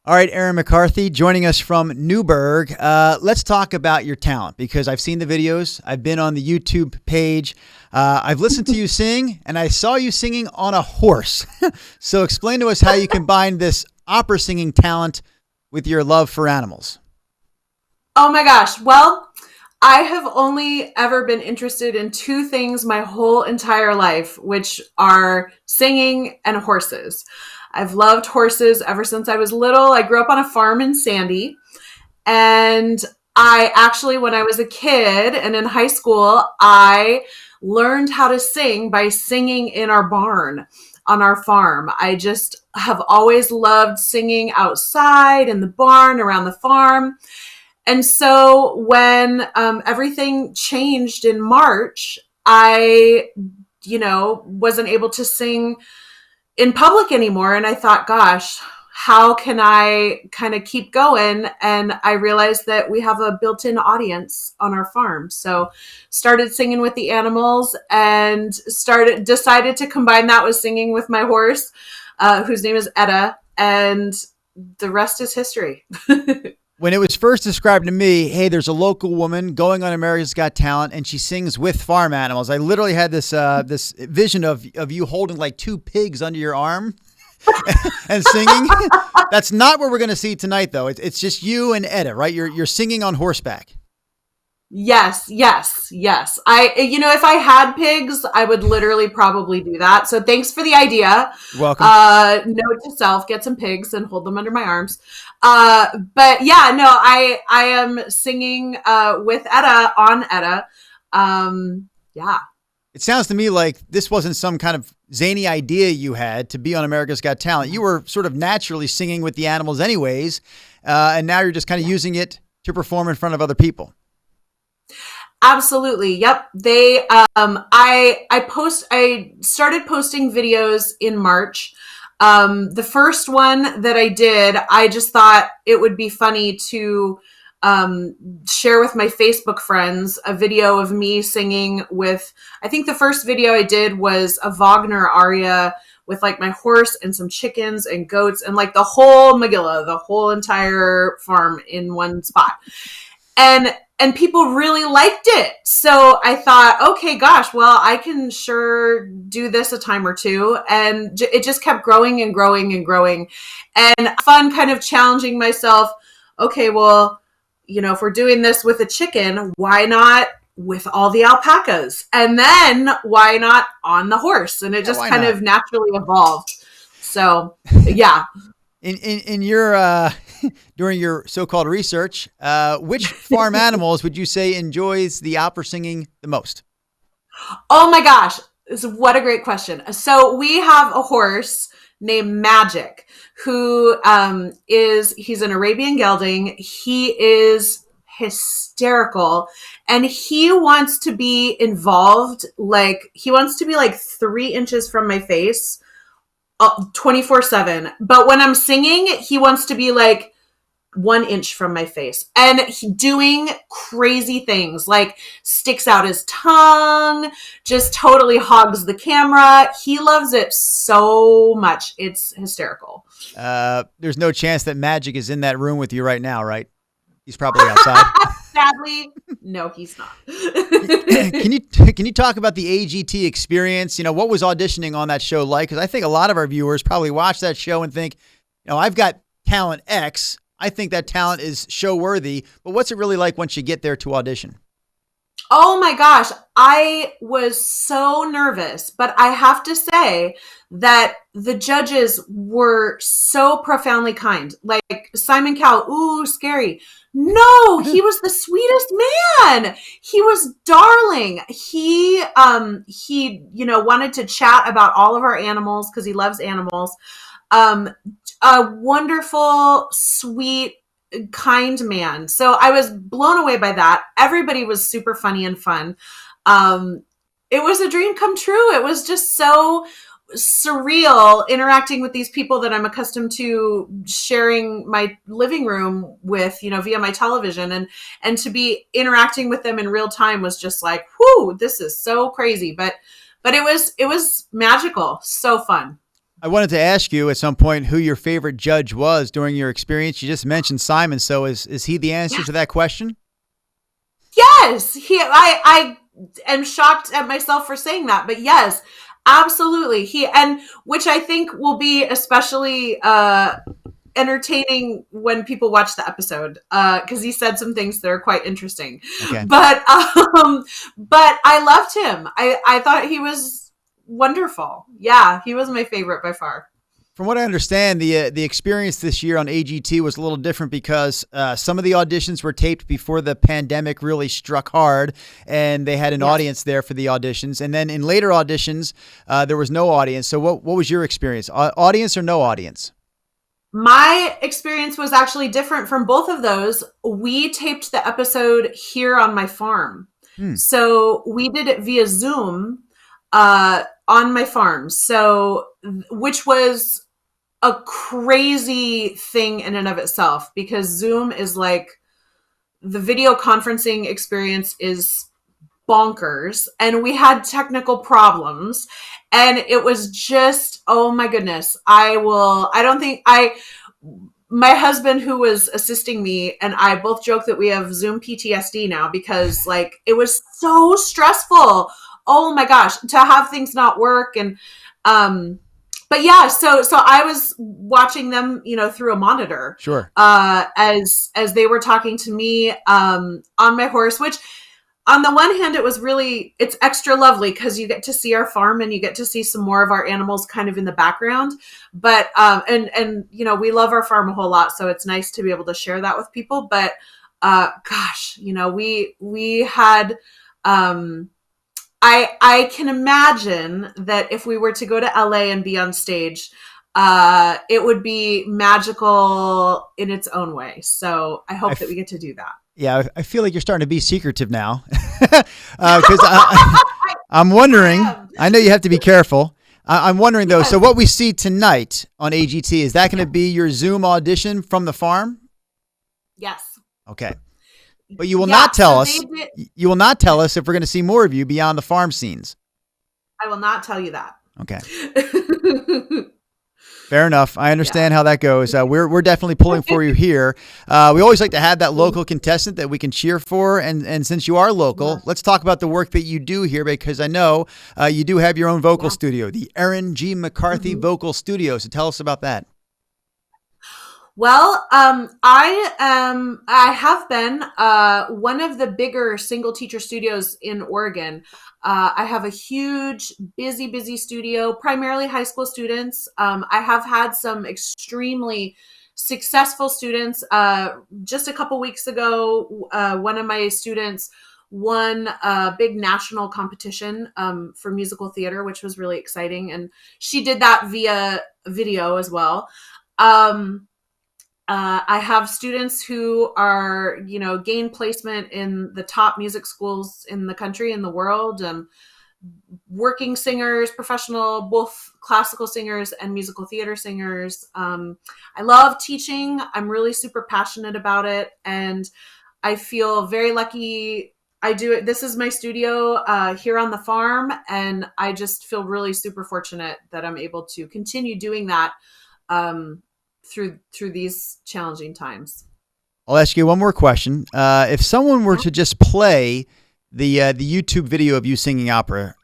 All right, Erin McCarthy joining us from Newberg. Let's talk about your talent because I've seen the videos. I've been on the YouTube page. I've listened to you sing, and I saw you singing on a horse. So explain to us how you combine this opera singing talent with your love for animals. Oh my gosh. Well, I have only ever been interested in two things my whole entire life, which are singing and horses. I've loved horses ever since I was little. I grew up on a farm in Sandy. And I actually, when I was a kid and in high school, I learned how to sing by singing in our barn on our farm. I just have always loved singing outside in the barn around the farm. And so when everything changed in March, I, wasn't able to sing in public anymore. And I thought, gosh, how can I kind of keep going? And I realized that we have a built-in audience on our farm. So started singing with the animals and decided to combine that with singing with my horse, whose name is Etta. And the rest is history. When it was first described to me, hey, there's a local woman going on America's Got Talent, and she sings with farm animals. I literally had this this vision of you holding like two pigs under your arm and singing. That's not what we're going to see tonight, though. It's just you and Etta, right? You're singing on horseback. Yes. If I had pigs, I would literally probably do that. So thanks for the idea. Welcome. Note to self, get some pigs and hold them under my arms. But yeah, no, I am singing, with Etta on Etta. Yeah. It sounds to me like this wasn't some kind of zany idea you had to be on America's Got Talent. You were sort of naturally singing with the animals anyways. And now you're just kind of using it to perform in front of other people. Absolutely. Yep. They, I started posting videos in March. The first one that I did, I just thought it would be funny to, share with my Facebook friends a video of me singing with, I think the first video I did was a Wagner aria with like my horse and some chickens and goats and like the whole Megillah, the whole entire farm in one spot. And people really liked it. So I thought, okay, gosh, well, I can sure do this a time or two. And it just kept growing and growing and growing. And fun kind of challenging myself. Okay, well, if we're doing this with a chicken, why not with all the alpacas? And then why not on the horse? And it just kind of naturally evolved. So, yeah. In your during your so-called research, which farm animals would you say enjoys the opera singing the most? Oh my gosh, what a great question. So we have a horse named Magic, who he's an Arabian gelding. He is hysterical, and he wants to be involved. He wants to be like 3 inches from my face 24/7. But when I'm singing, he wants to be like 1 inch from my face and doing crazy things, like sticks out his tongue, just totally hogs the camera. He loves it so much. It's hysterical. There's no chance that Magic is in that room with you right now, right? He's probably outside. Sadly, no, he's not. Can you talk about the AGT experience? What was auditioning on that show like? Because I think a lot of our viewers probably watch that show and think, I've got talent X. I think that talent is show worthy. But what's it really like once you get there to audition? Oh my gosh, I was so nervous, but I have to say that the judges were so profoundly kind. Like Simon Cowell, ooh, scary. No, he was the sweetest man. He was darling. He wanted to chat about all of our animals because he loves animals. A wonderful, sweet, kind man. So I was blown away by that. Everybody was super funny and fun. It was a dream come true. It was just so surreal interacting with these people that I'm accustomed to sharing my living room with, via my television, and to be interacting with them in real time was just like, whoo, this is so crazy. But it was magical. So fun. I wanted to ask you at some point who your favorite judge was during your experience. You just mentioned Simon. So is he the answer to that question? Yes, I am shocked at myself for saying that, but yes, absolutely. And which I think will be especially entertaining when people watch the episode, because he said some things that are quite interesting. Okay. But I loved him. I thought he was wonderful. Yeah, he was my favorite by far. From what I understand, the experience this year on AGT was a little different because some of the auditions were taped before the pandemic really struck hard, and they had an audience there for the auditions. And then in later auditions, there was no audience. So what was your experience? Audience or no audience? My experience was actually different from both of those. We taped the episode here on my farm. So we did it via Zoom on my farm. So, which was a crazy thing in and of itself, because Zoom is like, the video conferencing experience is bonkers, and we had technical problems, and it was just, oh my goodness. My husband, who was assisting me, and I both joke that we have Zoom PTSD now, because like, it was so stressful. Oh my gosh, to have things not work. And but yeah, so I was watching them, through a monitor. Sure. As they were talking to me on my horse, which on the one hand, it's extra lovely because you get to see our farm and you get to see some more of our animals kind of in the background. But and we love our farm a whole lot, so it's nice to be able to share that with people. But gosh, we had I can imagine that if we were to go to LA and be on stage, it would be magical in its own way. So I hope that we get to do that. Yeah, I feel like you're starting to be secretive now, because I'm wondering. I know you have to be careful. I'm wondering though. So what we see tonight on AGT, is that going to be your Zoom audition from the farm? Yes. Okay. But you will not tell us. You will not tell us if we're going to see more of you beyond the farm scenes. I will not tell you that. Okay. Fair enough. I understand how that goes. We're definitely pulling for you here. We always like to have that local contestant that we can cheer for. And since you are local, let's talk about the work that you do here, because I know you do have your own vocal studio, the Erin G. McCarthy Vocal Studio. So tell us about that. Well, I have been one of the bigger single teacher studios in Oregon. I have a huge, busy studio, primarily high school students. I have had some extremely successful students. Just a couple weeks ago, one of my students won a big national competition for musical theater, which was really exciting. And she did that via video as well. I have students who are, gain placement in the top music schools in the country, in the world, working singers, professional, both classical singers and musical theater singers. I love teaching. I'm really super passionate about it. And I feel very lucky. I do it. This is my studio here on the farm. And I just feel really super fortunate that I'm able to continue doing that through these challenging times. I'll ask you one more question. If someone were to just play the YouTube video of you singing opera,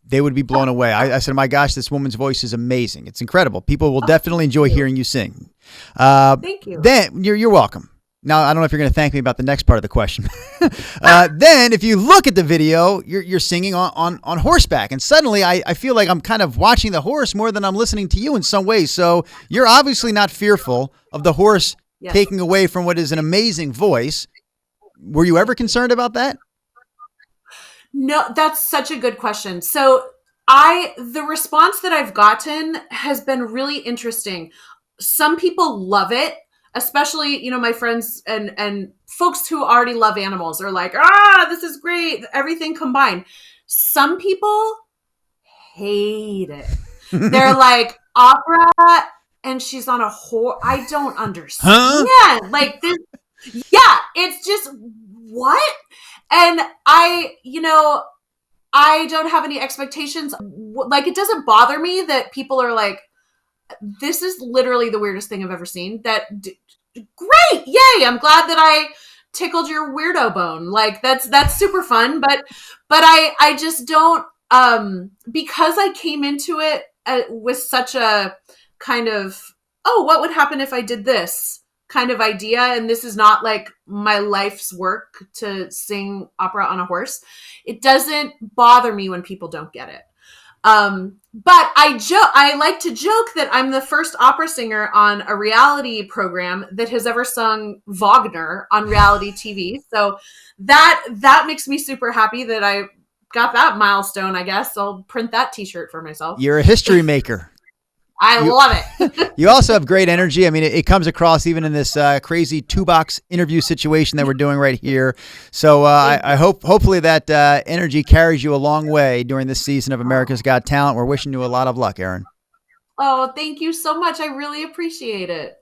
they would be blown away. I said, my gosh, this woman's voice is amazing. It's incredible. People will definitely enjoy hearing you sing. Thank you. Then you're welcome. Now, I don't know if you're going to thank me about the next part of the question. Then if you look at the video, you're singing on horseback. And suddenly I feel like I'm kind of watching the horse more than I'm listening to you in some ways. So you're obviously not fearful of the horse taking away from what is an amazing voice. Were you ever concerned about that? No, that's such a good question. So the response that I've gotten has been really interesting. Some people love it. Especially, my friends and folks who already love animals are like, this is great. Everything combined. Some people hate it. They're like, opera and she's on a horse. I don't understand. Huh? Like this. Yeah. It's just what? And I don't have any expectations. Like, it doesn't bother me that people are like, this is literally the weirdest thing I've ever seen. Great. Yay. I'm glad that I tickled your weirdo bone. Like that's super fun. But I just don't, because I came into it with such a kind of, oh, what would happen if I did this kind of idea? And this is not like my life's work to sing opera on a horse. It doesn't bother me when people don't get it. But I like to joke that I'm the first opera singer on a reality program that has ever sung Wagner on reality TV. So that makes me super happy that I got that milestone, I guess. I'll print that t-shirt for myself. You're a history maker. I love it. You also have great energy. I mean, it comes across even in this crazy 2-box interview situation that we're doing right here. So I hopefully that energy carries you a long way during this season of America's Got Talent. We're wishing you a lot of luck, Erin. Oh, thank you so much. I really appreciate it.